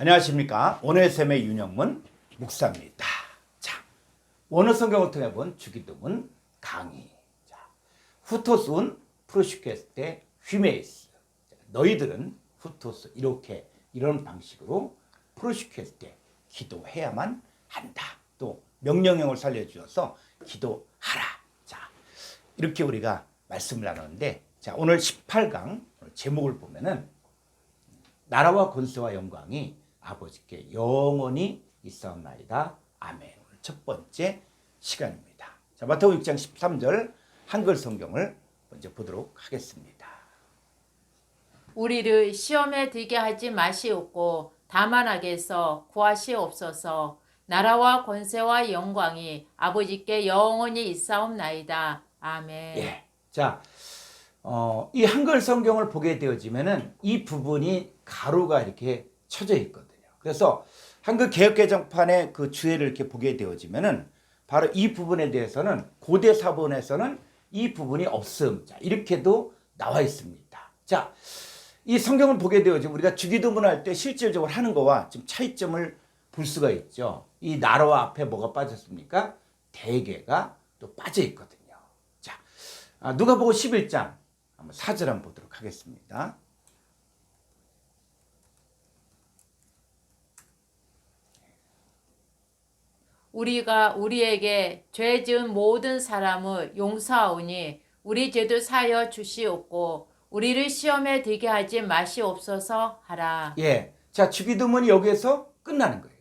안녕하십니까. 원어의 윤영문 목사입니다. 자, 원어 성경을 통해 본 주기도문 강의. 자, 후토스운 프로시케스테 휘메이스. 너희들은 후토스 이런 방식으로 프로시케스테 기도해야만 한다. 또 명령형을 살려주어서 기도하라. 자, 이렇게 우리가 말씀을 나누는데, 자, 오늘 18강 제목을 보면은 나라와 권세와 영광이 아버지께 영원히 있사옵나이다. 아멘. 오늘 첫 번째 시간입니다. 자, 마태복음 6장 13절 한글 성경을 먼저 보도록 하겠습니다. 우리를 시험에 들게 하지 마시옵고 다만 악에서 구하시옵소서. 나라와 권세와 영광이 아버지께 영원히 있사옵나이다. 아멘. 예. 자, 이 한글 성경을 보게 되어지면은 이 부분이 가로가 이렇게 쳐져 있거든요. 그래서 한글 개역개정판의 그 주해를 이렇게 보게 되어지면은 바로 이 부분에 대해서는 고대 사본에서는 이 부분이 없음. 자, 이렇게도 나와 있습니다. 자, 이 성경을 보게 되어지면 우리가 주기도문 할 때 실질적으로 하는 거와 좀 차이점을 볼 수가 있죠. 이 나라와 앞에 뭐가 빠졌습니까? 대개가 또 빠져 있거든요. 자, 누가복음 11장 한번 4절 한번 보도록 하겠습니다. 우리가 우리에게 죄 지은 모든 사람을 용서하오니 우리 죄도 사하여 주시옵고 우리를 시험에 들게 하지 마시옵소서 하라. 예. 자, 주기도문이 여기에서 끝나는 거예요.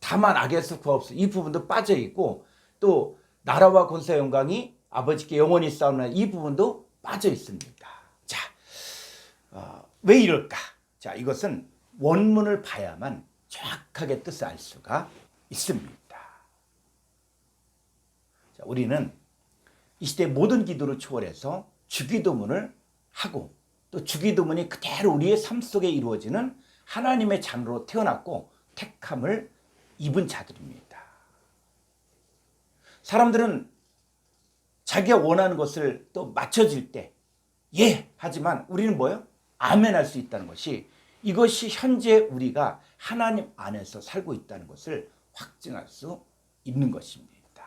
다만 악에서 구하옵소서. 이 부분도 빠져 있고, 또 나라와 권세 영광이 아버지께 영원히 있사옵나이다. 이 부분도 빠져 있습니다. 자, 왜 이럴까? 자, 이것은 원문을 봐야만 정확하게 뜻을 알 수가 있습니다. 자, 우리는 이 시대 모든 기도를 초월해서 주기도문을 하고, 또 주기도문이 그대로 우리의 삶 속에 이루어지는 하나님의 자녀로 태어났고 택함을 입은 자들입니다. 사람들은 자기가 원하는 것을 또 맞춰질 때 예 하지만 우리는 뭐예요? 아멘 할 수 있다는 것이, 이것이 현재 우리가 하나님 안에서 살고 있다는 것을 확증할 수 있는 것입니다.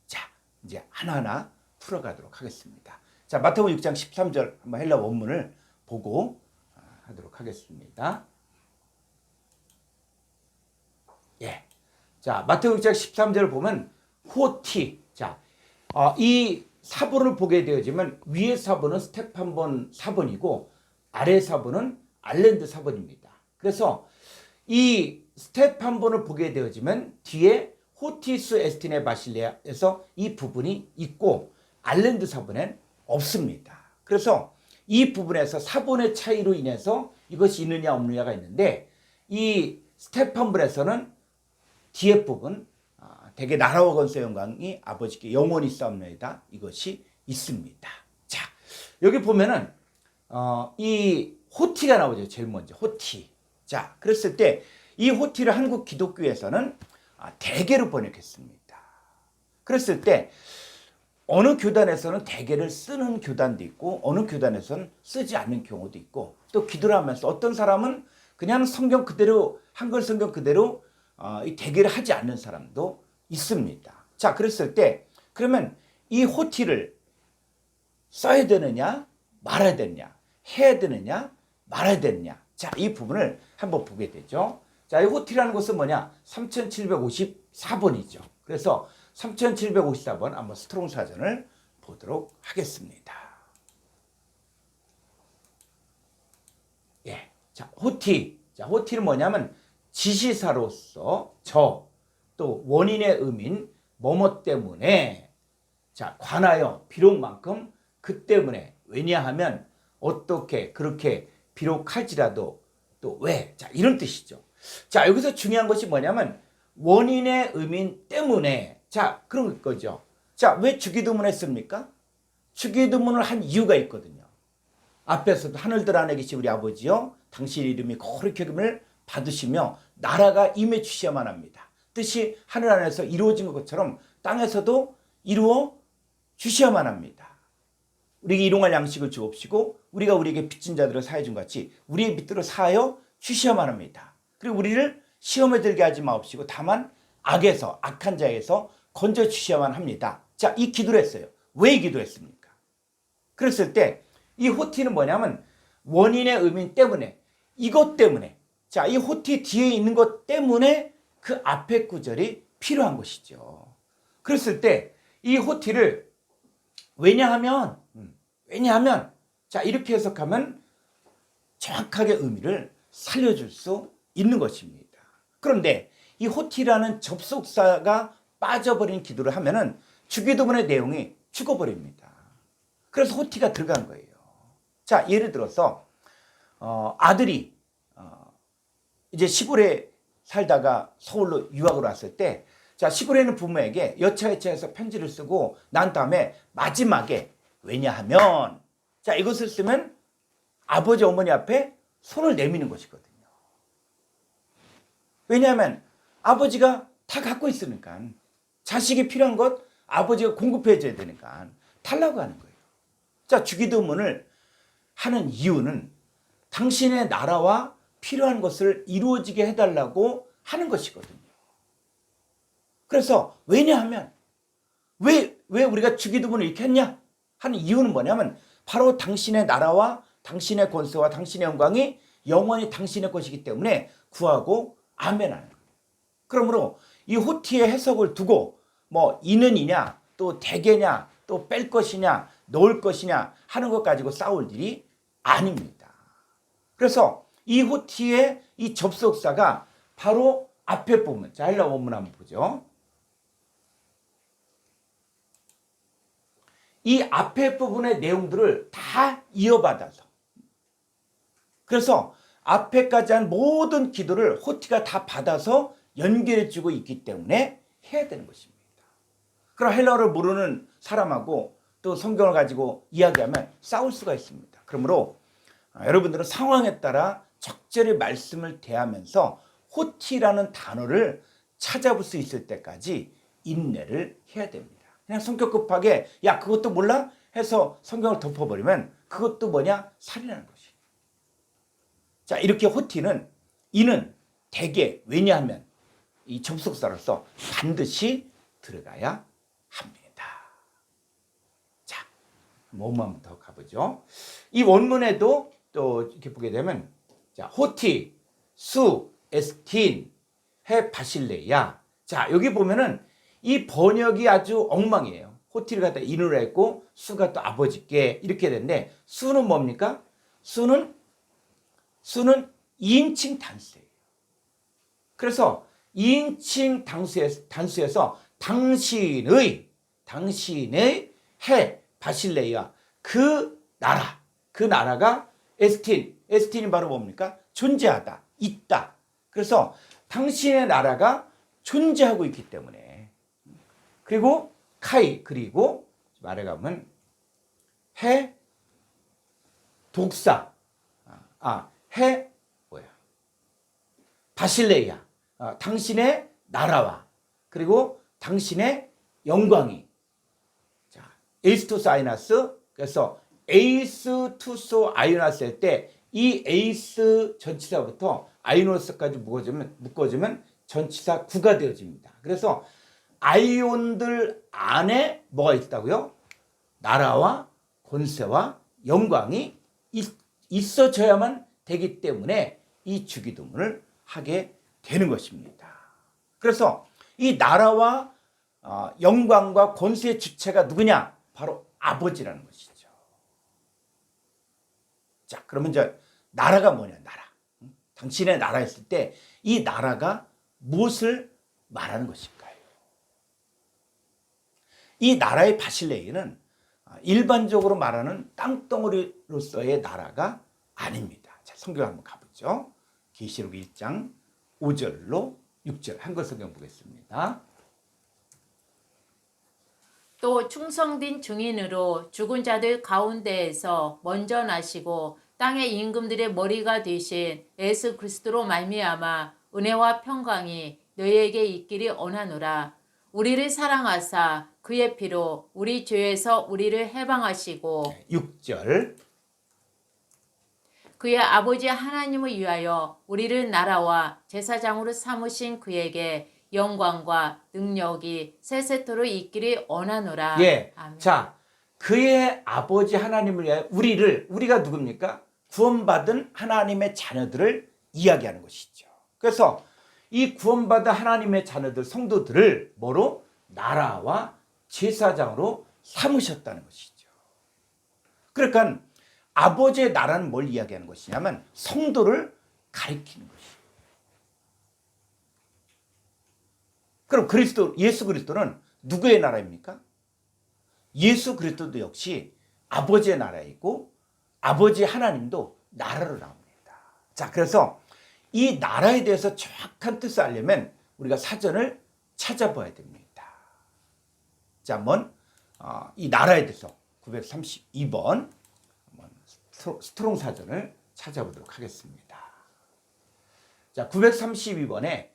자, 이제 하나하나 풀어가도록 하겠습니다. 자, 마태복음 6장 13절 한번 헬라 원문을 보고 하도록 하겠습니다. 예. 자, 마태복음 6장 13절을 보면 호티. 자, 이 사본을 보게 되어지면 위에 사본은 스테판본 사본이고 아래 사본은 알랜드 사본입니다. 그래서 이 스테판본을 보게 되어지면 뒤에 호티스 에스티네 바실레아에서 이 부분이 있고 알랜드 사본엔 없습니다. 그래서 이 부분에서 사본의 차이로 인해서 이것이 있느냐 없느냐가 있는데, 이 스테판본에서는 뒤에 부분 대개 나라와 권세 영광이 아버지께 영원히 있사옵나이다. 이것이 있습니다. 자, 여기 보면은 이 호티가 나오죠. 제일 먼저 호티. 자, 그랬을 때 이 호티를 한국 기독교에서는 대개로 번역했습니다. 그랬을 때 어느 교단에서는 대개를 쓰는 교단도 있고 어느 교단에서는 쓰지 않는 경우도 있고, 또 기도를 하면서 어떤 사람은 그냥 성경 그대로, 한글 성경 그대로 이 대개를 하지 않는 사람도 있습니다. 자, 그랬을 때 그러면 이 호티를 써야 되느냐 말아야 되느냐, 해야 되느냐 말아야 되느냐. 자, 이 부분을 한번 보게 되죠. 자, 이 호티라는 것은 뭐냐? 3754번이죠. 그래서 3754번 한번 스트롱 사전을 보도록 하겠습니다. 예. 자, 호티. 자, 호티는 뭐냐면 지시사로서 또 원인의 의미인 뭐뭐 때문에, 자, 관하여 비록만큼 그 때문에, 왜냐하면 어떻게 그렇게 비록할지라도 또 왜, 자, 이런 뜻이죠. 자, 여기서 중요한 것이 뭐냐면 원인의 의미인 때문에, 자, 그런 거죠. 자, 왜 주기도문을 했습니까? 주기도문을 한 이유가 있거든요. 앞에서도 하늘들 안에 계신 우리 아버지여, 당신 이름이 거룩히 여김을 받으시며 나라가 임해 주셔야만 합니다. 뜻이 하늘 안에서 이루어진 것처럼 땅에서도 이루어 주셔야만 합니다. 우리에게 일용할 양식을 주옵시고 우리가 우리에게 빚진 자들을 사해 준 같이 우리의 빚들을 사하여 주시야만 합니다. 그리고 우리를 시험에 들게 하지 마옵시고 다만 악에서 악한 자에서 건져 주시야만 합니다. 자, 이 기도를 했어요. 왜 기도했습니까? 그랬을 때 이 호티는 뭐냐면 원인의 의미 때문에 이것 때문에 자, 이 호티 뒤에 있는 것 때문에 그 앞에 구절이 필요한 것이죠. 그랬을 때 이 호티를 왜냐하면 자, 이렇게 해석하면 정확하게 의미를 살려줄 수 있는 것입니다. 그런데 이 호티라는 접속사가 빠져버린 기도를 하면은 주기도문의 내용이 죽어버립니다. 그래서 호티가 들어간 거예요. 자, 예를 들어서 아들이 이제 시골에 살다가 서울로 유학을 왔을 때 자, 시골에 있는 부모에게 여차여차해서 편지를 쓰고 난 다음에 마지막에 왜냐하면 자, 이것을 쓰면 아버지 어머니 앞에 손을 내미는 것이거든요. 왜냐하면 아버지가 다 갖고 있으니까 자식이 필요한 것 아버지가 공급해 줘야 되니까 달라고 하는 거예요. 자, 주기도문을 하는 이유는 당신의 나라와 필요한 것을 이루어지게 해달라고 하는 것이거든요. 그래서 왜냐하면 왜 우리가 주기도문을 이렇게 했냐 하는 이유는 뭐냐면 바로 당신의 나라와 당신의 권세와 당신의 영광이 영원히 당신의 것이기 때문에 구하고 아멘하는 거예요. 그러므로 이 호티의 해석을 두고 뭐 이는 이냐 또 대개냐 또 뺄 것이냐 넣을 것이냐 하는 것 가지고 싸울 일이 아닙니다. 그래서 이 호티의 이 접속사가 바로 앞에 부분, 자, 헬라 원문 한번 보죠. 이 앞에 부분의 내용들을 다 이어받아서 그래서 앞에까지 한 모든 기도를 호티가 다 받아서 연결해주고 있기 때문에 해야 되는 것입니다. 그럼 헬라어를 모르는 사람하고 또 성경을 가지고 이야기하면 싸울 수가 있습니다. 그러므로 여러분들은 상황에 따라 적절히 말씀을 대하면서 호티라는 단어를 찾아볼 수 있을 때까지 인내를 해야 됩니다. 그냥 성격 급하게 야 그것도 몰라? 해서 성경을 덮어버리면 그것도 뭐냐? 살인하는 것이. 자, 이렇게 호티는 이는 대개 왜냐하면 이 접속사로서 반드시 들어가야 합니다. 자, 원문 더 가보죠. 이 원문에도 또 이렇게 보게 되면 자, 호티, 수, 에스틴, 해 바실레야. 자, 여기 보면은 이 번역이 아주 엉망이에요. 호티를 갖다 인으로 했고 수가 또 아버지께 이렇게 됐는데 수는 뭡니까? 수는 2인칭 단수예요. 그래서 2인칭 단수에서 당신의 해 바실레야 그 나라가 에스틴이 바로 뭡니까? 존재하다, 있다. 그래서 당신의 나라가 존재하고 있기 때문에 그리고 카이 그리고 말해가면 해 독사 해 바실레야 당신의 나라와 그리고 당신의 영광이 자 에이스토스 아이나스 그래서 에이스 투소 아이오나스 할 때 이 에이스 전치사부터 아이오나스까지 묶어주면 전치사 구가 되어집니다. 그래서 아이온들 안에 뭐가 있다고요? 나라와 권세와 영광이 있어져야만 되기 때문에 이 주기도문을 하게 되는 것입니다. 그래서 이 나라와 영광과 권세의 주체가 누구냐? 바로 아버지라는 것이죠. 자, 그러면 이제 나라가 뭐냐? 나라. 당신의 나라 했을 때 이 나라가 무엇을 말하는 것일까요? 이 나라의 바실레이는 일반적으로 말하는 땅덩어리로서의 나라가 아닙니다. 자, 성경 한번 가보죠. 계시록 1장 5절로 6절 한글 성경 보겠습니다. 또 충성된 증인으로 죽은 자들 가운데에서 먼저 나시고 땅의 임금들의 머리가 되신 예수 그리스도로 말미암아 은혜와 평강이 너희에게 있기를 원하노라. 우리를 사랑하사 그의 피로 우리 죄에서 우리를 해방하시고 6절. 그의 아버지 하나님을 위하여 우리를 나라와 제사장으로 삼으신 그에게 영광과 능력이 세세토록 있기를 원하노라. 예. 아멘. 자, 그의 아버지 하나님을 위하여 우리가 누굽니까? 구원받은 하나님의 자녀들을 이야기하는 것이죠. 그래서 이 구원받은 하나님의 자녀들, 성도들을 뭐로? 나라와 제사장으로 삼으셨다는 것이죠. 그러니까 아버지의 나라는 뭘 이야기하는 것이냐면 성도를 가리키는 것이에요. 그럼 예수 그리스도는 누구의 나라입니까? 예수 그리스도도 역시 아버지의 나라이고 아버지 하나님도 나라로 나옵니다. 자, 그래서 이 나라에 대해서 정확한 뜻을 알려면 우리가 사전을 찾아봐야 됩니다. 자, 한번 이 나라에 대해서 932번 스트롱 사전을 찾아보도록 하겠습니다. 자, 932번에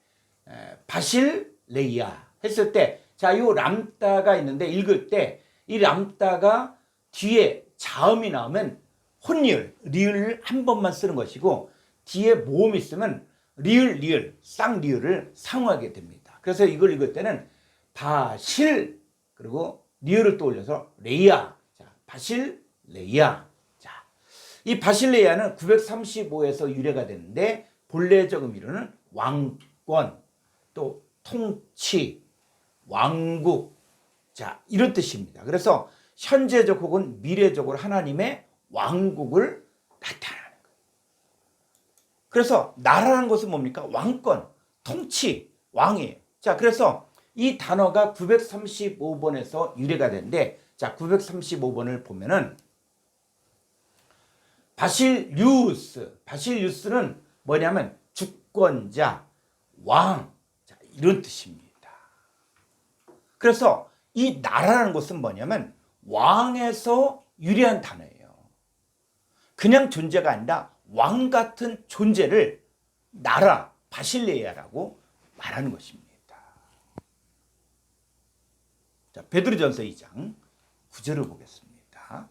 바실레이아 했을 때, 자, 이 람다가 있는데 읽을 때 이 람다가 뒤에 자음이 나오면 혼리을, 리을을 한 번만 쓰는 것이고 뒤에 모음이 있으면 리을, 쌍리을을 사용하게 됩니다. 그래서 이걸 읽을 때는 바실 그리고 리을을 또 올려서 레이아. 자, 바실레이아. 자, 이 바실레이아는 935에서 유래가 되는데 본래적 의미로는 왕권, 또 통치, 왕국, 자, 이런 뜻입니다. 그래서 현재적 혹은 미래적으로 하나님의 왕국을 나타내는 거예요. 그래서 나라라는 것은 뭡니까? 왕권, 통치, 왕이에요. 자, 그래서 이 단어가 935번에서 유래가 되는데, 자, 935번을 보면은 바실리우스는 뭐냐면 주권자, 왕, 자, 이런 뜻입니다. 그래서 이 나라라는 것은 뭐냐면 왕에서 유래한 단어예요. 그냥 존재가 아니라 왕 같은 존재를 나라, 바실레이아라고 말하는 것입니다. 자, 베드로전서 2장 9절을 보겠습니다.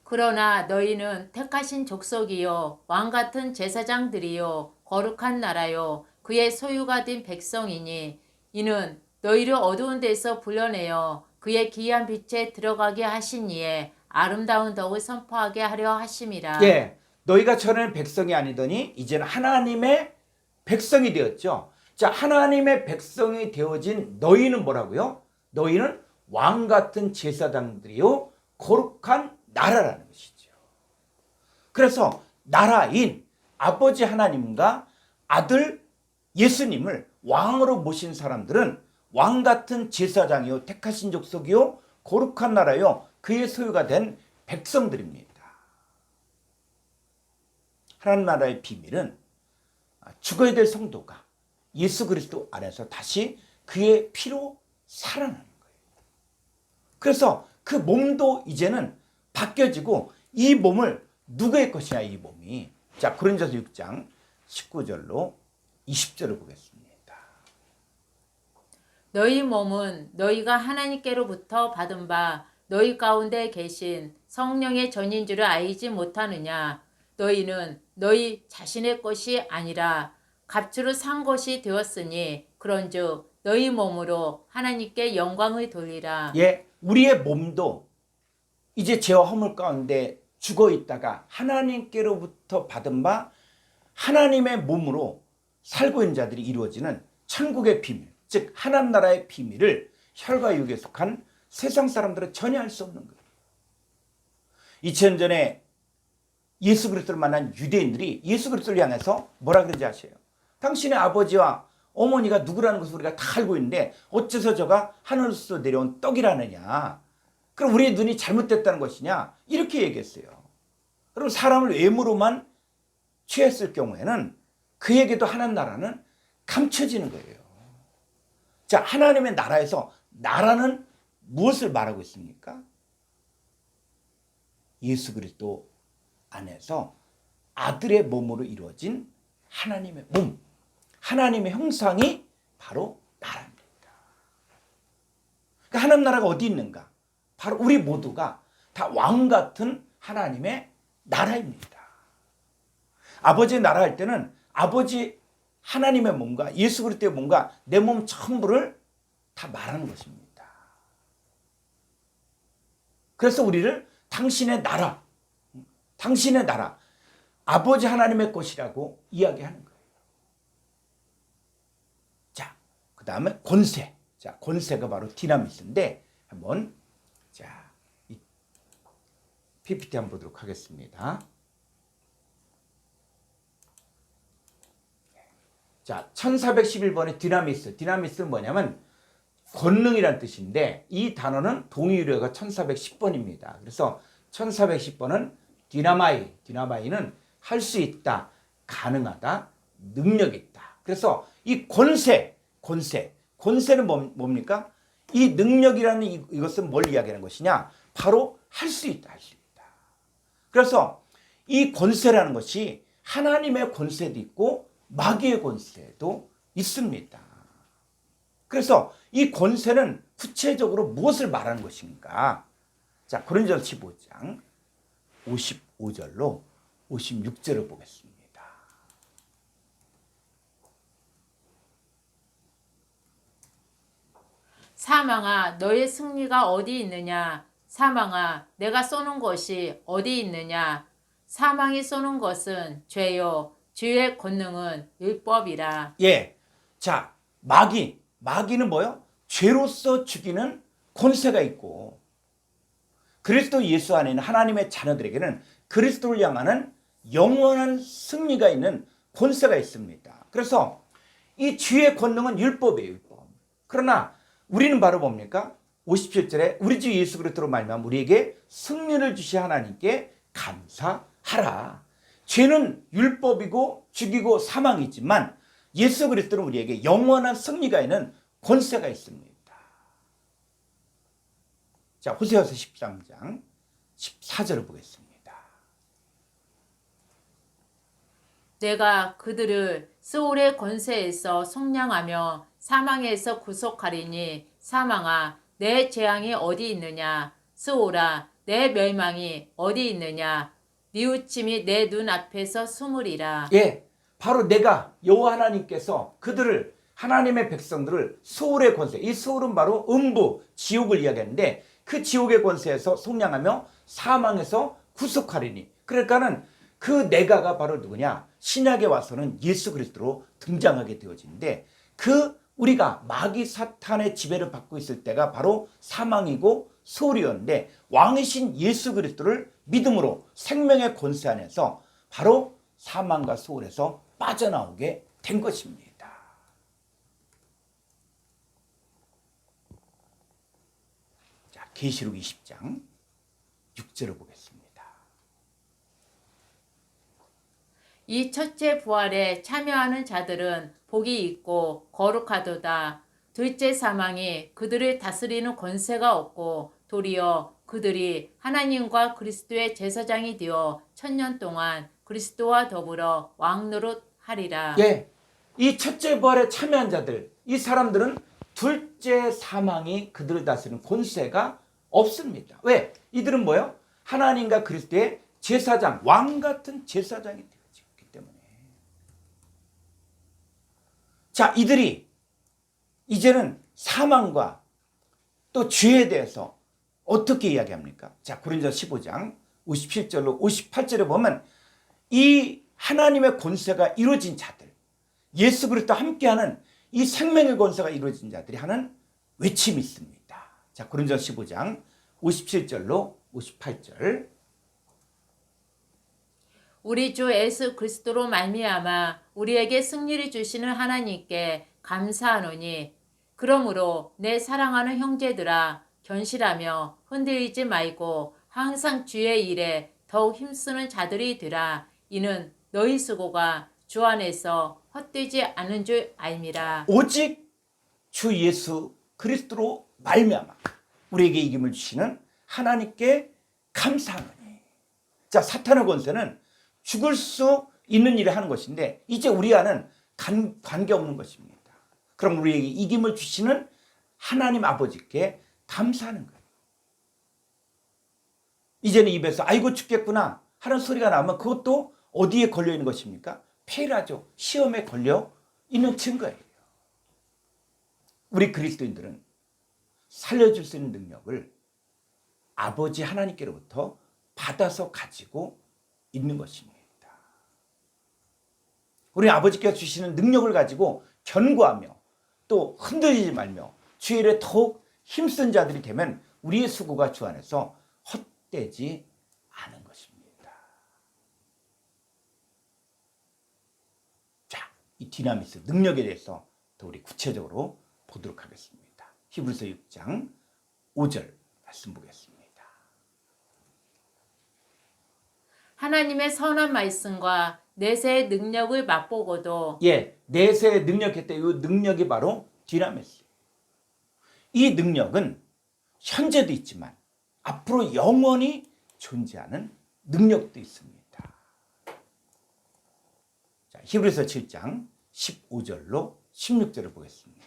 그러나 너희는 택하신 족속이요 왕 같은 제사장들이요 거룩한 나라요 그의 소유가 된 백성이니 이는 너희를 어두운 데서 불러내어 그의 기이한 빛에 들어가게 하신 이에 아름다운 덕을 선포하게 하려 하심이라. 예, 너희가 전에는 백성이 아니더니 이제는 하나님의 백성이 되었죠. 자, 하나님의 백성이 되어진 너희는 뭐라고요? 너희는 왕 같은 제사장들이요 거룩한 나라라는 것이죠. 그래서 나라인 아버지 하나님과 아들 예수님을 왕으로 모신 사람들은 왕 같은 제사장이요 택하신 족속이요 거룩한 나라요 그의 소유가 된 백성들입니다. 하나님 나라의 비밀은 죽어야 될 성도가 예수 그리스도 안에서 다시 그의 피로 살아나는 거예요. 그래서 그 몸도 이제는 바뀌어지고 이 몸을 누구의 것이냐 이 몸이. 자, 고린도서 6장 19절로 20절을 보겠습니다. 너희 몸은 너희가 하나님께로부터 받은 바 너희 가운데 계신 성령의 전인 줄을 알지 못하느냐. 너희는 너희 자신의 것이 아니라 값으로 산 것이 되었으니 그런즉 너희 몸으로 하나님께 영광을 돌리라. 예, 우리의 몸도 이제 죄와 허물 가운데 죽어 있다가 하나님께로부터 받은 바 하나님의 몸으로 살고 있는 자들이 이루어지는 천국의 비밀, 즉 하나님 나라의 비밀을 혈과 육에 속한 세상 사람들은 전혀 알 수 없는 거예요. 2000년 전에 예수 그리스도를 만난 유대인들이 예수 그리스도를 향해서 뭐라 그러지 아세요? 당신의 아버지와 어머니가 누구라는 것을 우리가 다 알고 있는데 어째서 저가 하늘에서 내려온 떡이라느냐? 그럼 우리의 눈이 잘못됐다는 것이냐? 이렇게 얘기했어요. 그럼 사람을 외모로만 취했을 경우에는 그에게도 하나님 나라는 감춰지는 거예요. 자, 하나님의 나라에서 나라는 무엇을 말하고 있습니까? 예수 그리스도 안에서 아들의 몸으로 이루어진 하나님의 몸, 하나님의 형상이 바로 나라입니다. 그러니까 하나님 나라가 어디 있는가? 바로 우리 모두가 다 왕 같은 하나님의 나라입니다. 아버지의 나라 할 때는 아버지 하나님의 몸과 예수 그리스도의 몸과 내 몸 전부를 다 말하는 것입니다. 그래서 우리를 당신의 나라, 아버지 하나님의 것이라고 이야기하는 거예요. 자, 그 다음에 권세. 자, 권세가 바로 디나미스인데 한번 자, 이 PPT 한번 보도록 하겠습니다. 자, 1411번의 디나미스. 디나미스는 뭐냐면 권능이란 뜻인데 이 단어는 동의유래가 1410번입니다. 그래서 1410번은 디나마이는 할 수 있다, 가능하다, 능력 있다. 그래서 이 권세는 뭡니까? 이 능력이라는 이것은 뭘 이야기하는 것이냐? 바로 할 수 있다. 그래서 이 권세라는 것이 하나님의 권세도 있고 마귀의 권세도 있습니다. 그래서 이 권세는 구체적으로 무엇을 말하는 것인가? 자, 고린도전서 15장 55절로 56절을 보겠습니다. 사망아, 너의 승리가 어디 있느냐? 사망아, 내가 쏘는 것이 어디 있느냐? 사망이 쏘는 것은 죄요, 죄의 권능은 율법이라. 예. 자, 마귀는 뭐요? 죄로서 죽이는 권세가 있고 그리스도 예수 안에 있는 하나님의 자녀들에게는 그리스도를 향하는 영원한 승리가 있는 권세가 있습니다. 그래서 이 죄의 권능은 율법이에요. 율법. 그러나 우리는 바로 뭡니까? 57절에 우리 주 예수 그리스도로 말미암아 우리에게 승리를 주신 하나님께 감사하라. 죄는 율법이고 죽이고 사망이지만 예수 그리스도는 우리에게 영원한 승리가 있는 권세가 있습니다. 자, 호세아서 13장 14절을 보겠습니다. 내가 그들을 스올의 권세에서 속량하며 사망에서 구속하리니 사망아, 내 재앙이 어디 있느냐? 스올아, 내 멸망이 어디 있느냐? 뉘우침이 내 눈 앞에서 숨으리라. 예, 바로 내가 여호와 하나님께서 그들을 하나님의 백성들을 소울의 권세, 이 소울은 바로 음부, 지옥을 이야기하는데 그 지옥의 권세에서 속량하며 사망에서 구속하리니. 그러니까는 그 내가가 바로 누구냐? 신약에 와서는 예수 그리스도로 등장하게 되어지는데 그 우리가 마귀 사탄의 지배를 받고 있을 때가 바로 사망이고 소울이었는데 왕이신 예수 그리스도를 믿음으로 생명의 권세 안에서 바로 사망과 소울에서 빠져나오게 된 것입니다. 자, 계시록 20장 6절을 보겠습니다. 이 첫째 부활에 참여하는 자들은 복이 있고 거룩하도다. 둘째 사망이 그들을 다스리는 권세가 없고 도리어 그들이 하나님과 그리스도의 제사장이 되어 1000년 동안 그리스도와 더불어 왕노릇하리라. 예, 이 첫째 부활에 참여한 자들, 이 사람들은 둘째 사망이 그들을 다스리는 권세가 없습니다. 왜? 이들은 뭐예요? 하나님과 그리스도의 제사장, 왕 같은 제사장이 되어졌기 때문에. 자, 이들이 이제는 사망과 또 죄에 대해서 어떻게 이야기합니까? 자, 고린도전서 15장 57절로 58절에 보면 이 하나님의 권세가 이루어진 자들, 예수 그리스도와 함께하는 이 생명의 권세가 이루어진 자들이 하는 외침이 있습니다. 자, 고린도전서 15장 57절로 58절. 우리 주 예수 그리스도로 말미암아 우리에게 승리를 주시는 하나님께 감사하노니 그러므로 내 사랑하는 형제들아 견실하며 흔들리지 말고 항상 주의 일에 더욱 힘쓰는 자들이 되라. 이는 너희 수고가 주 안에서 헛되지 않은 줄 알미라. 오직 주 예수 그리스도로 말미암아 우리에게 이김을 주시는 하나님께 감사하노니. 자, 사탄의 권세는 죽을 수 있는 일을 하는 것인데 이제 우리와는 관계없는 것입니다. 그럼 우리에게 이김을 주시는 하나님 아버지께 감사하는 거예요. 이제는 입에서 아이고 죽겠구나 하는 소리가 나면 그것도 어디에 걸려 있는 것입니까? 페라죠. 시험에 걸려 있는 증거예요. 우리 그리스도인들은 살려줄 수 있는 능력을 아버지 하나님께로부터 받아서 가지고 있는 것입니다. 우리 아버지께서 주시는 능력을 가지고 견고하며 또 흔들리지 말며 주의 일에 더욱 힘쓴 자들이 되면 우리의 수고가 주 안에서 헛되지 않은 것입니다. 자, 이 디나미스 능력에 대해서 더 우리 구체적으로 보도록 하겠습니다. 히브리서 6장 5절 말씀 보겠습니다. 하나님의 선한 말씀과 내세의 능력을 맛보고도 내세의 능력했대. 이 능력이 바로 디나미스. 이 능력은 현재도 있지만 앞으로 영원히 존재하는 능력도 있습니다. 자, 히브리서 7장 15절로 16절을 보겠습니다.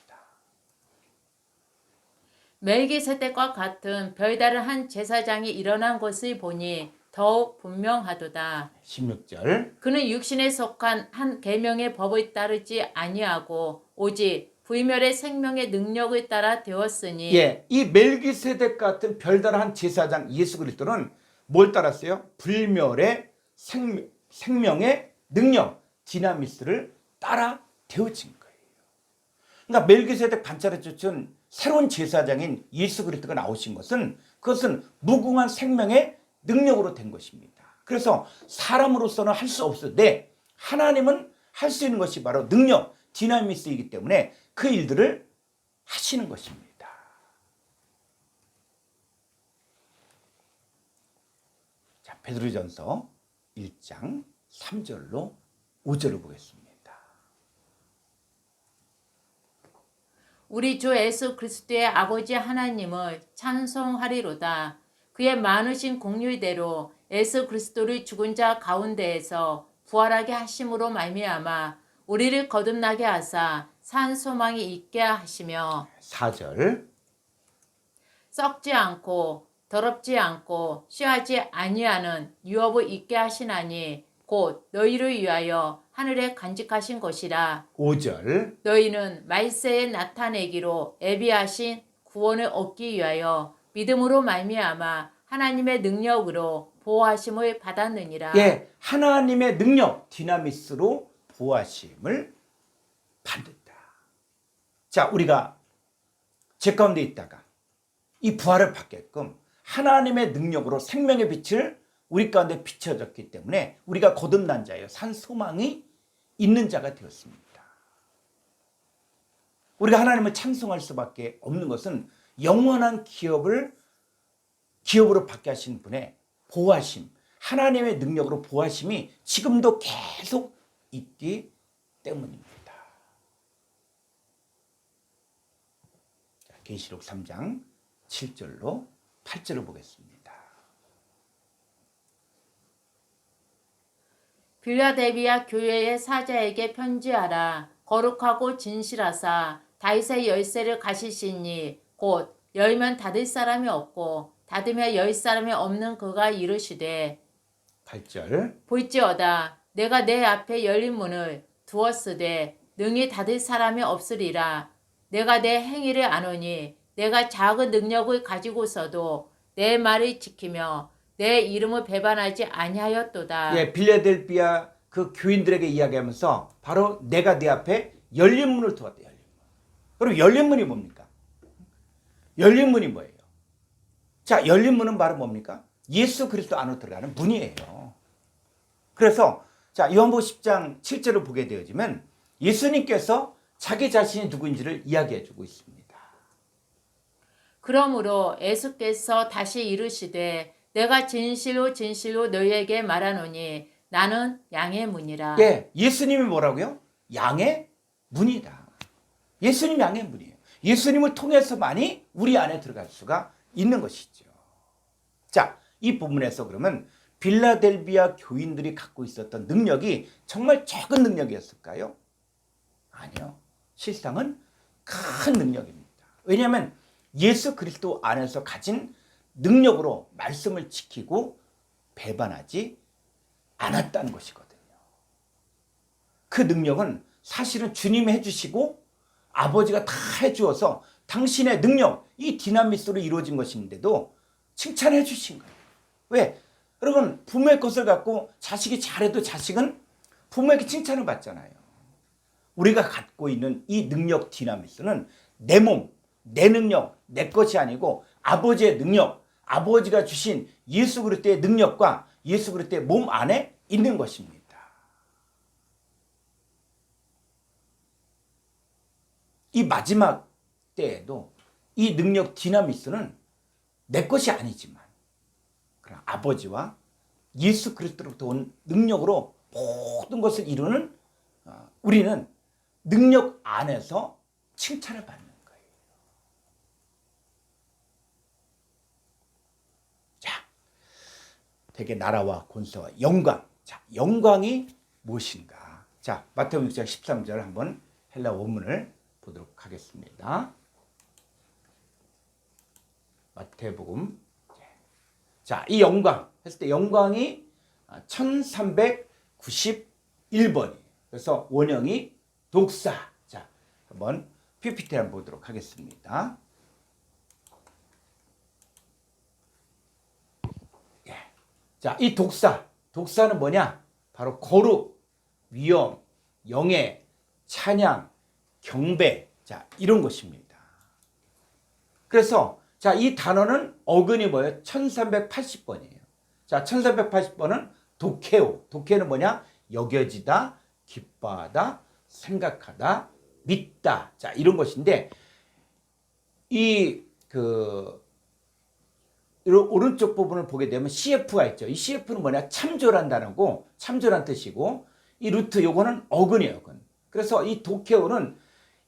멜기세덱과 같은 별다른 한 제사장이 일어난 것을 보니 더욱 분명하도다. 16절. 그는 육신에 속한 한 계명의 법을 따르지 아니하고 오직 불멸의 생명의 능력을 따라 되었으니. 이 멜기세덱 같은 별다른 한 제사장 예수 그리스도는 뭘 따랐어요? 불멸의 생명의 능력 디나미스를 따라 되어진 거예요. 그러니까 멜기세덱 반차를 쫓은 새로운 제사장인 예수 그리스도가 나오신 것은 그것은 무궁한 생명의 능력으로 된 것입니다. 그래서 사람으로서는 할 수 없는데 하나님은 할 수 있는 것이 바로 능력, 디나미스이기 때문에 그 일들을 하시는 것입니다. 자, 베드로전서 1장 3절로 5절을 보겠습니다. 우리 주 예수 그리스도의 아버지 하나님을 찬송하리로다. 그의 많으신 공률대로 예수 그리스도를 죽은 자 가운데에서 부활하게 하심으로 말미암아 우리를 거듭나게 하사 산 소망이 있게 하시며 4절. 썩지 않고 더럽지 않고 쉬하지 아니하는 유업을 있게 하시나니 곧 너희를 위하여 하늘에 간직하신 것이라. 5절. 너희는 말세에 나타내기로 예비하신 구원을 얻기 위하여 믿음으로 말미암아 하나님의 능력으로 보호하심을 받았느니라. 하나님의 능력 디나미스로 보호하심을 받는다. 자, 우리가 죄 가운데 있다가 이 부활을 받게끔 하나님의 능력으로 생명의 빛을 우리 가운데 비춰졌기 때문에 우리가 거듭난 자예요. 산 소망이 있는 자가 되었습니다. 우리가 하나님을 찬송할 수밖에 없는 것은 영원한 기업으로 받게 하신 분의 보호하심, 하나님의 능력으로 보호하심이 지금도 계속 있기 때문입니다. 계시록 3장 7절로 8절을 보겠습니다. 빌라델비아 교회의 사자에게 편지하라. 거룩하고 진실하사 다윗의 열쇠를 가지시니 곧 열면 닫을 사람이 없고 닫으면 열 사람이 없는 그가 이르시되 8절. 볼지어다 내가 내 앞에 열린 문을 두었으되 능히 닫을 사람이 없으리라. 내가 내 행위를 아노니 내가 작은 능력을 가지고서도 내 말을 지키며 내 이름을 배반하지 아니하였도다. 빌라델비아 그 교인들에게 이야기하면서 바로 내가 네 앞에 열린 문을 두었다. 열린 문. 그럼 열린 문이 뭡니까? 열린 문이 뭐예요? 자, 열린 문은 바로 뭡니까? 예수 그리스도 안으로 들어가는 문이에요. 그래서 자, 요한복음 10장 7절을 보게 되어지면 예수님께서 자기 자신이 누구인지를 이야기해 주고 있습니다. 그러므로 예수께서 다시 이르시되 내가 진실로 진실로 너희에게 말하노니 나는 양의 문이라. 예수님이 뭐라고요? 양의 문이다. 예수님이 양의 문이에요. 예수님을 통해서만이 우리 안에 들어갈 수가 있는 것이죠. 자, 이 부분에서 그러면 빌라델비아 교인들이 갖고 있었던 능력이 정말 적은 능력이었을까요? 아니요. 실상은 큰 능력입니다. 왜냐하면 예수 그리스도 안에서 가진 능력으로 말씀을 지키고 배반하지 않았다는 것이거든요. 그 능력은 사실은 주님이 해주시고 아버지가 다 해주어서 당신의 능력, 이 디나미스로 이루어진 것인데도 칭찬해 주신 거예요. 왜? 여러분, 부모의 것을 갖고 자식이 잘해도 자식은 부모에게 칭찬을 받잖아요. 우리가 갖고 있는 이 능력 디나미스는 내 몸, 내 능력, 내 것이 아니고 아버지의 능력, 아버지가 주신 예수 그리스도의 능력과 예수 그리스도의 몸 안에 있는 것입니다. 이 마지막 때에도 이 능력 디나미스는 내 것이 아니지만 그러나 아버지와 예수 그리스도로부터 온 능력으로 모든 것을 이루는 우리는 능력 안에서 칭찬을 받는 거예요. 자, 되게 나라와 권세와 영광. 자, 영광이 무엇인가? 자, 마태복음 6장 13절 한번 헬라 원문을 보도록 하겠습니다. 마태복음. 자, 이 영광 했을 때 영광이 1391번이에요. 그래서 원형이 독사. 자, 한번 PPT 한번 보도록 하겠습니다. 예. 자, 이 독사는 뭐냐? 바로 거룩, 위엄, 영예, 찬양, 경배. 자, 이런 것입니다. 그래서 자, 이 단어는 어근이 뭐예요? 1380번이에요. 자, 1380번은 도케오. 도케오는 뭐냐? 여겨지다, 기뻐하다, 생각하다, 믿다. 자, 이런 것인데 오른쪽 부분을 보게 되면 CF가 있죠. 이 CF는 뭐냐? 참조란 단어고 참조란 뜻이고 이 루트 요거는 어근이에요. 어근. 그래서 이 도케오는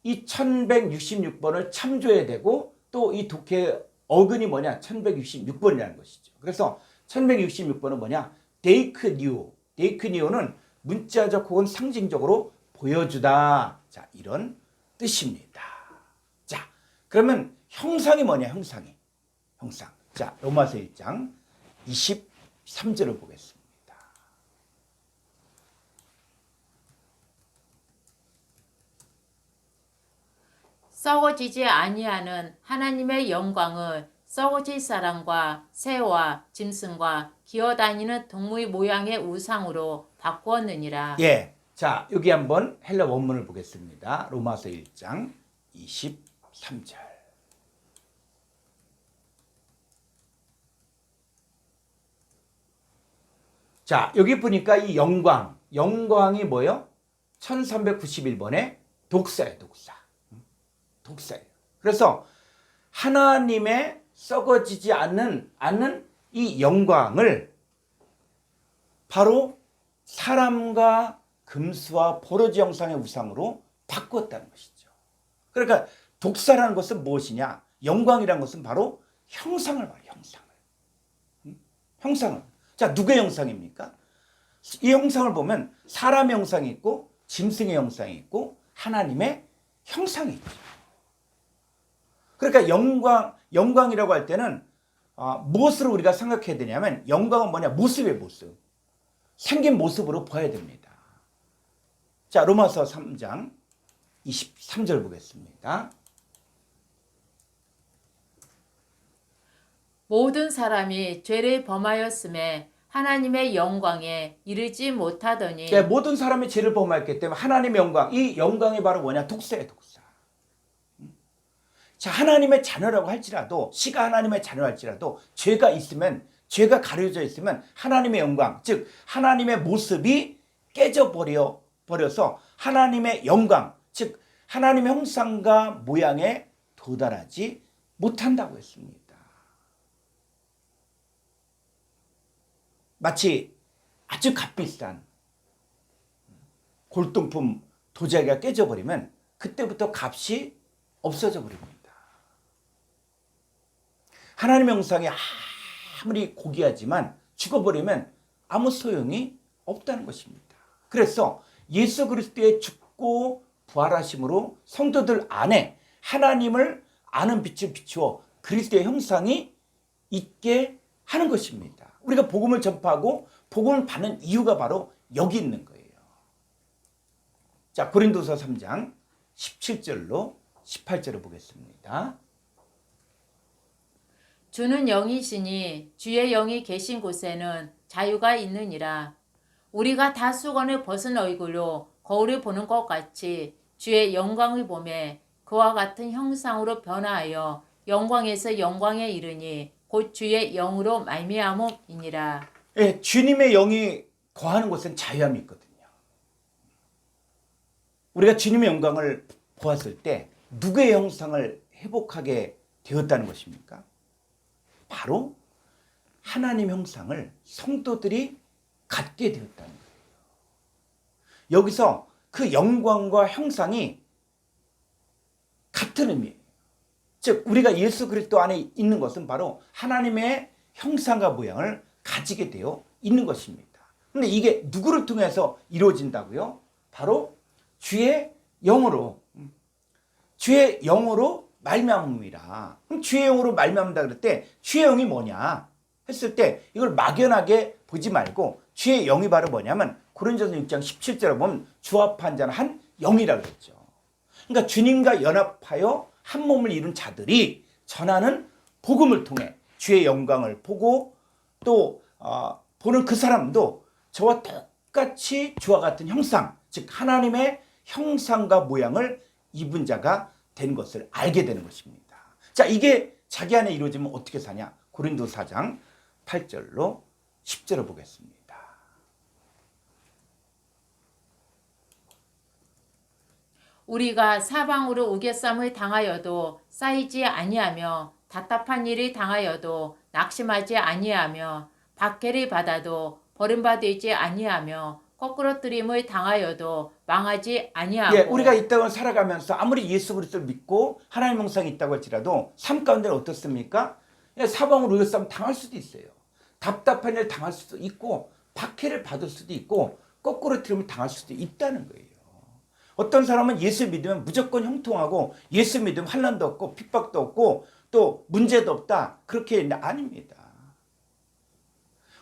이 1166번을 참조해야 되고 또 이 독해 어근이 뭐냐? 1166번이라는 것이죠. 그래서 1166번은 뭐냐? 데이크니오. 데이크니오는 문자적 혹은 상징적으로 보여주다. 자, 이런 뜻입니다. 자, 그러면 형상이 뭐냐? 형상. 자, 로마서 1장 23절을 보겠습니다. 썩어지지 아니하는 하나님의 영광을 썩어질 사람과 새와 짐승과 기어다니는 동물 모양의 우상으로 바꾸었느니라. 예. 자, 여기 한번 헬라 원문을 보겠습니다. 로마서 1장 23절. 자, 여기 보니까 이 영광이 뭐예요? 1391번의 독사예요, 독사예요. 그래서 하나님의 썩어지지 않는 이 영광을 바로 사람과 금수와 포로지 형상의 우상으로 바꿨다는 것이죠. 그러니까 독사라는 것은 무엇이냐? 영광이라는 것은 바로 형상을 말해요. 형상을. 자, 누구의 형상입니까? 이 형상을 보면 사람의 형상이 있고 짐승의 형상이 있고 하나님의 형상이 있죠. 그러니까 영광이라고 할 때는 무엇으로 우리가 생각해야 되냐면 영광은 뭐냐? 모습의 모습. 생긴 모습으로 봐야 됩니다. 자, 로마서 3장 23절 보겠습니다. 모든 사람이 죄를 범하였음에 하나님의 영광에 이르지 못하더니. 네, 모든 사람이 죄를 범하였기 때문에 하나님의 영광, 이 영광이 바로 뭐냐? 독사예요, 독사. 자, 하나님의 자녀라고 할지라도, 씨가 하나님의 자녀할지라도 죄가 있으면, 죄가 가려져 있으면 하나님의 영광, 즉 하나님의 모습이 깨져버려서 하나님의 영광, 즉 하나님의 형상과 모양에 도달하지 못한다고 했습니다. 마치 아주 값비싼 골동품 도자기가 깨져버리면 그때부터 값이 없어져 버립니다. 하나님의 형상이 아무리 고귀하지만 죽어버리면 아무 소용이 없다는 것입니다. 그래서 예수 그리스도의 죽고 부활하심으로 성도들 안에 하나님을 아는 빛을 비추어 그리스도의 형상이 있게 하는 것입니다. 우리가 복음을 전파하고 복음을 받는 이유가 바로 여기 있는 거예요. 자, 고린도서 3장 17절로 18절을 보겠습니다. 주는 영이시니 주의 영이 계신 곳에는 자유가 있느니라. 우리가 다 수건을 벗은 얼굴로 거울을 보는 것 같이 주의 영광을 보매 그와 같은 형상으로 변화하여 영광에서 영광에 이르니 곧 주의 영으로 말미암음이니라. 예, 주님의 영이 거하는 곳엔 자유함이 있거든요. 우리가 주님의 영광을 보았을 때 누구의 형상을 회복하게 되었다는 것입니까? 바로 하나님 형상을 성도들이 갖게 되었다는 거예요. 여기서 그 영광과 형상이 같은 의미예요. 즉 우리가 예수 그리스도 안에 있는 것은 바로 하나님의 형상과 모양을 가지게 되어 있는 것입니다. 그런데 이게 누구를 통해서 이루어진다고요? 바로 주의 영으로 말미암음이라. 그럼 주의 영으로 말미암는다 그럴 때 주의 영이 뭐냐 했을 때 이걸 막연하게 보지 말고 주의 영이 바로 뭐냐면 고린도서 6장 17절에 보면 주합한 자는 한 영이라고 했죠. 그러니까 주님과 연합하여 한 몸을 이룬 자들이 전하는 복음을 통해 주의 영광을 보고 또 보는 그 사람도 저와 똑같이 주와 같은 형상, 즉 하나님의 형상과 모양을 입은 자가 된 것을 알게 되는 것입니다. 자, 이게 자기 안에 이루어지면 어떻게 사냐? 고린도서 4장 8절로 10절을 보겠습니다. 우리가 사방으로 우겨쌈을 당하여도 쌓이지 아니하며 답답한 일을 당하여도 낙심하지 아니하며 박해를 받아도 버림받지 아니하며 거꾸러뜨림을 당하여도 망하지 아니하고. 예, 우리가 이 땅을 살아가면서 아무리 예수 그리스도를 믿고 하나님 형상이 있다고 할지라도 삶 가운데는 어떻습니까? 예, 사방으로 우겨쌈 당할 수도 있어요. 답답한 일 당할 수도 있고 박해를 받을 수도 있고 거꾸러뜨림을 당할 수도 있다는 거예요. 어떤 사람은 예수 믿으면 무조건 형통하고 예수 믿으면 환난도 없고 핍박도 없고 또 문제도 없다. 그렇게 아닙니다.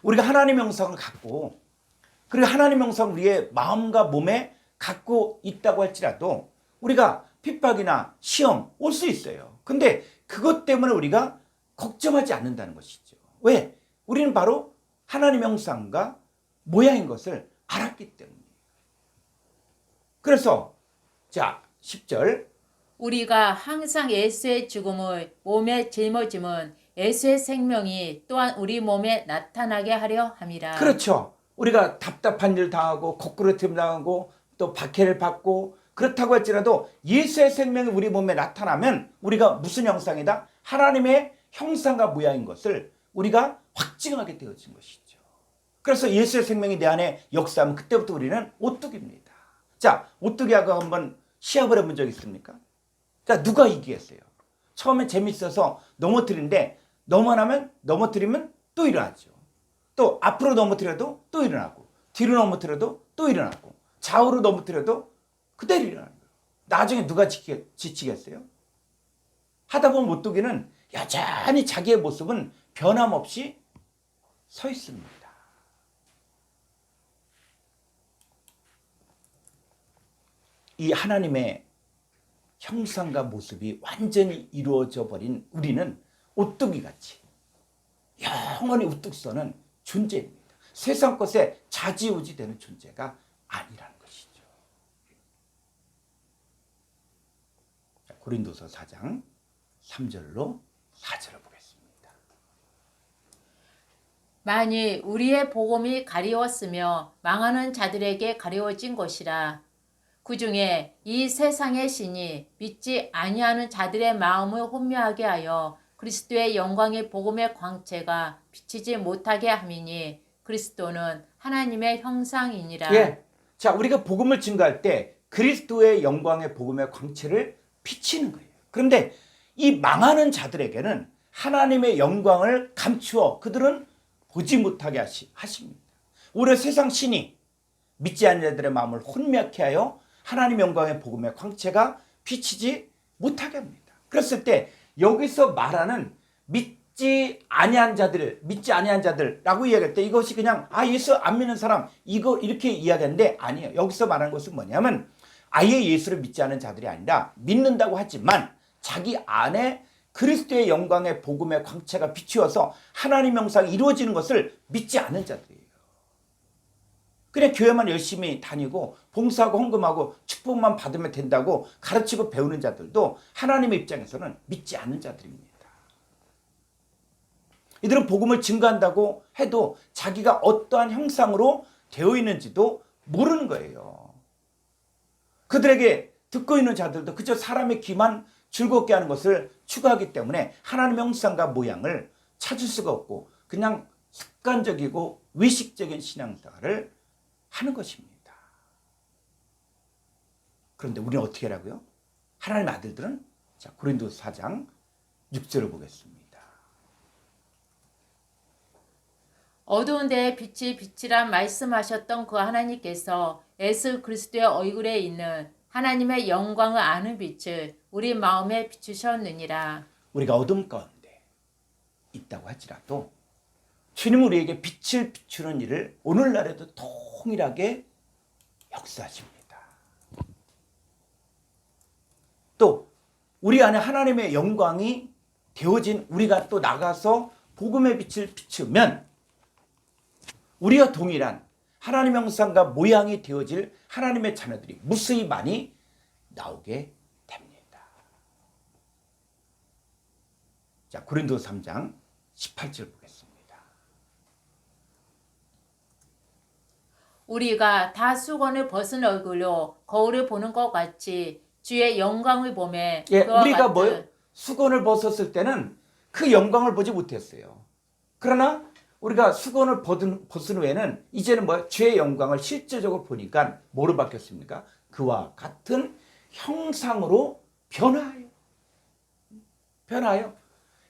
우리가 하나님 형상을 갖고 그리고 하나님 형상 우리의 마음과 몸에 갖고 있다고 할지라도 우리가 핍박이나 시험 올 수 있어요. 근데 그것 때문에 우리가 걱정하지 않는다는 것이죠. 왜? 우리는 바로 하나님 형상과 모양인 것을 알았기 때문에. 그래서 자 10절 우리가 항상 예수의 죽음을 몸에 짊어짐은 예수의 생명이 또한 우리 몸에 나타나게 하려 함이라. 그렇죠. 우리가 답답한 일 당하고 거꾸로뜨림 당하고 또 박해를 받고 그렇다고 할지라도 예수의 생명이 우리 몸에 나타나면 우리가 무슨 형상이다? 하나님의 형상과 모양인 것을 우리가 확증하게 되어진 것이죠. 그래서 예수의 생명이 내 안에 역사하면 그때부터 우리는 오뚜기입니다. 자, 오뚜기하고 한번 시합을 해본 적 있습니까? 자, 누가 이기겠어요? 처음에 재밌어서 넘어뜨리는데 넘어뜨리면 또 일어나죠. 또 앞으로 넘어뜨려도 또 일어나고 뒤로 넘어뜨려도 또 일어나고 좌우로 넘어뜨려도 그대로 일어나는 거예요. 나중에 누가 지치겠어요? 하다 보면 오뚜기는 여전히 자기의 모습은 변함없이 서 있습니다. 이 하나님의 형상과 모습이 완전히 이루어져 버린 우리는 오뚜기같이 영원히 우뚝 서는 존재입니다. 세상 것에 좌지우지되는 존재가 아니라는 것이죠. 고린도서 4장 3절로 4절을 보겠습니다. 만일 우리의 복음이 가리웠으며 망하는 자들에게 가리워진 것이라. 그 중에 이 세상의 신이 믿지 아니하는 자들의 마음을 혼미하게 하여 그리스도의 영광의 복음의 광채가 비치지 못하게 함이니 그리스도는 하나님의 형상이니라. 예. 자, 우리가 복음을 증거할 때 그리스도의 영광의 복음의 광채를 비치는 거예요. 그런데 이 망하는 자들에게는 하나님의 영광을 감추어 그들은 보지 못하게 하십니다. 오히려 세상 신이 믿지 않는 자들의 마음을 혼미케 하여 하나님 영광의 복음의 광채가 비치지 못하게 합니다. 그랬을 때 여기서 말하는 믿지 아니한 자들라고 이야기할 때 이것이 그냥 예수 안 믿는 사람 이거 이렇게 이야기하는데 아니에요. 여기서 말하는 것은 뭐냐면 아예 예수를 믿지 않은 자들이 아니라 믿는다고 하지만 자기 안에 그리스도의 영광의 복음의 광채가 비추어서 하나님 영상이 이루어지는 것을 믿지 않는 자들이에요. 그냥 교회만 열심히 다니고 봉사하고 헌금하고 축복만 받으면 된다고 가르치고 배우는 자들도 하나님의 입장에서는 믿지 않는 자들입니다. 이들은 복음을 증거한다고 해도 자기가 어떠한 형상으로 되어 있는지도 모르는 거예요. 그들에게 듣고 있는 자들도 그저 사람의 귀만 즐겁게 하는 것을 추구하기 때문에 하나님의 형상과 모양을 찾을 수가 없고 그냥 습관적이고 의식적인 신앙생활을 하는 것입니다. 그런데 우리는 어떻게 하라고요? 하나님의 아들들은 자, 고린도서 4장 6절을 보겠습니다. 어두운 데에 빛이 빛이란 말씀하셨던 그 하나님께서 예수 그리스도의 얼굴에 있는 하나님의 영광을 아는 빛을 우리 마음에 비추셨느니라. 우리가 어둠 가운데 있다고 할지라도 주님 우리에게 빛을 비추는 일을 오늘날에도 동일하게 역사하십니다. 또 우리 안에 하나님의 영광이 되어진 우리가 또 나가서 복음의 빛을 비추면 우리와 동일한 하나님의 형상과 모양이 되어질 하나님의 자녀들이 무수히 많이 나오게 됩니다. 자, 고린도서 3장 18절 보겠습니다. 우리가 다 수건을 벗은 얼굴로 거울을 보는 것 같이 주의 영광을 보매 우리가 뭐요? 수건을 벗었을 때는 그 영광을 보지 못했어요. 그러나 우리가 수건을 벗은 후에는 이제는 주의 영광을 실제적으로 보니까 뭐로 바뀌었습니까? 그와 같은 형상으로 변화해요.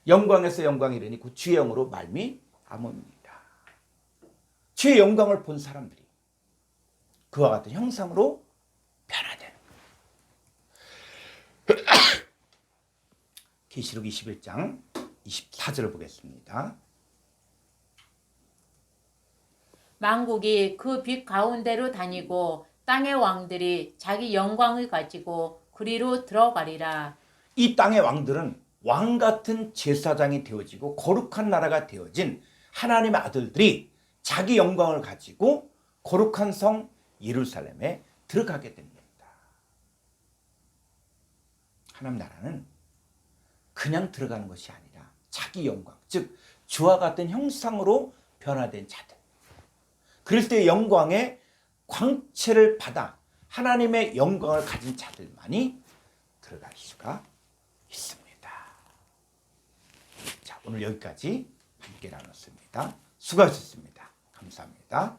영광에서 영광이 이르니 그 주의 영으로 말미암음이니라. 주의 영광을 본 사람들이 그와 같은 형상으로 변화되는 거예요. 계시록 21장 24절을 보겠습니다. 만국이 그 빛 가운데로 다니고 땅의 왕들이 자기 영광을 가지고 그리로 들어가리라. 이 땅의 왕들은 왕 같은 제사장이 되어지고 거룩한 나라가 되어진 하나님의 아들들이 자기 영광을 가지고 거룩한 성 예루살렘에 들어가게 됩니다. 하나님 나라는 그냥 들어가는 것이 아니라 자기 영광, 즉 주와 같은 형상으로 변화된 자들, 그리스도의 영광의 광채를 받아 하나님의 영광을 가진 자들만이 들어갈 수가 있습니다. 자, 오늘 여기까지 함께 나눴습니다. 수고하셨습니다. 감사합니다.